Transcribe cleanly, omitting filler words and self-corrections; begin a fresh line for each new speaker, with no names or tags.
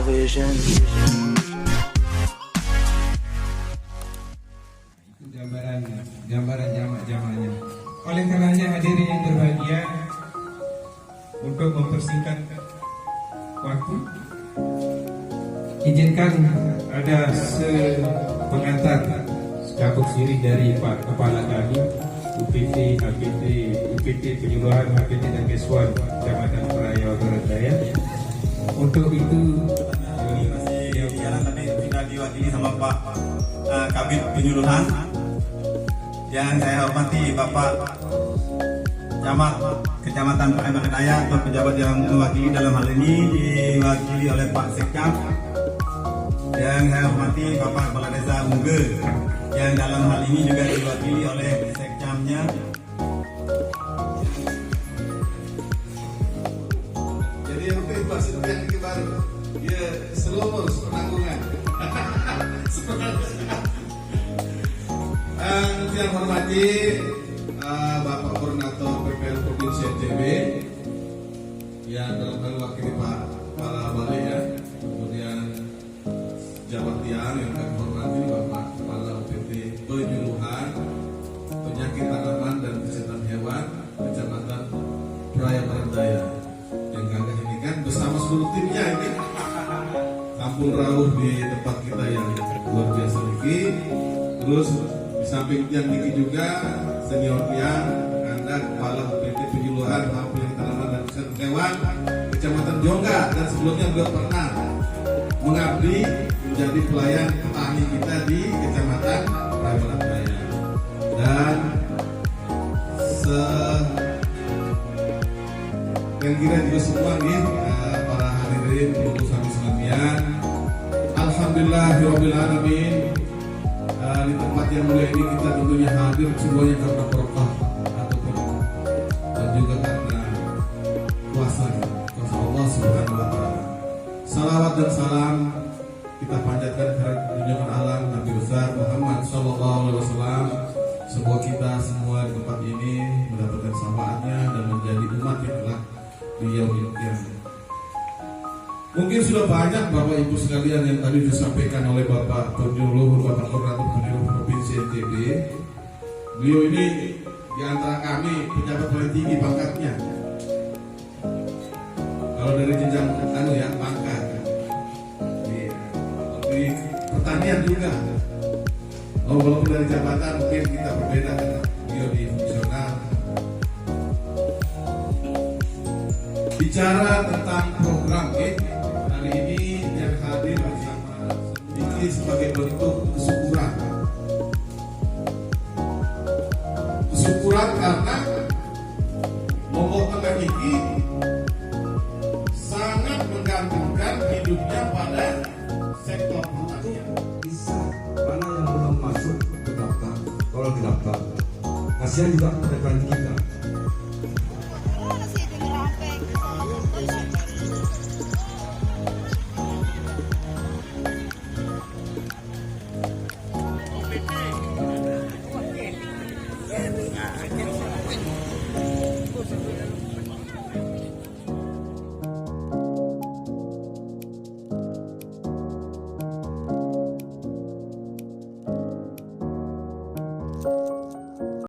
television.
Itu gambaran jamak-jamaknya. Oleh karenanya hadirin yang berbahagia, untuk mempersingkat waktu, izinkan ada pengantar cabut siri dari Pak Kepala kami, UPT, HPT, UPT Penyuluhan, HPT dan Keswan Kecamatan Praia Barat Daya. Untuk itu
ini masih jalan, tapi sudah diwakili sama Pak Kabid Penyuluhan. Yang saya hormati Bapak Camat Kecamatan Praia Barat Daya atau pejabat yang mewakili dalam hal ini diwakili oleh Pak Sekcam. Yang saya hormati Bapak Kepala Desa Unge, yang dalam hal ini juga diwakili oleh Sekcamnya.
Jadi untuk maksudnya ini baru ya seluruh penanggungan. Yang hormati Bapak Koordinator PPL Provinsi NTB yang dalam hal wakil Pak Kepala Balai ya, kemudian Jabat Tiang yang kami hormati Bapak Kepala UPT Penyuluhan Penyakit Tanaman dan Kesehatan Hewan Kecamatan Praia Barat Daya. Yang gagah ini kan bersama seluruh timnya ini Kampung Rawuh di tempat kita yang luar biasa Niki. Terus di samping Tiang Niki juga senior Tiang Anda Kepala UPT Penyuluhan Penyakit Tanaman dan Kesehatan Hewan Kecamatan Jongga, dan sebelumnya beliau pernah mengabdi menjadi pelayan petani kita di Kecamatan Praia Barat Daya. Dan dan kira juga semua nih para hadirin pendukung kami sekalian. Alhamdulillahirabbil alamin. Di tempat yang mulia ini kita tentunya hadir semuanya karena berkah ataupun dan juga karena kuasa Allah Subhanahu wa taala. Salawat dan salam kita panjatkan kepada junjungan alam Nabi besar Muhammad sallallahu alaihi wasallam. Semoga kita semua di tempat ini mendapatkan syafaatnya dan menjadi umat yang telah beliau inginkan. Mungkin sudah banyak Bapak Ibu sekalian yang tadi disampaikan oleh Bapak Penyuluh, Bapak Koordinator Penyuluh Provinsi NTB. Beliau ini di antara kami pejabat paling tinggi pangkatnya. Kalau dari jenjang pangkat di pertanian juga. Walaupun dari jabatan mungkin kita berbeda dengan beliau di fungsional. Bicara tentang program hari ini yang hadir bersama ini sebagai bentuk kesyukuran. Kesyukuran karena Lombok Tengah ini sangat menggantungkan hidupnya pada sektor pertanian.
Bisa mana yang belum masuk ke daftar, kalau di daftar kasihan juga rekan kita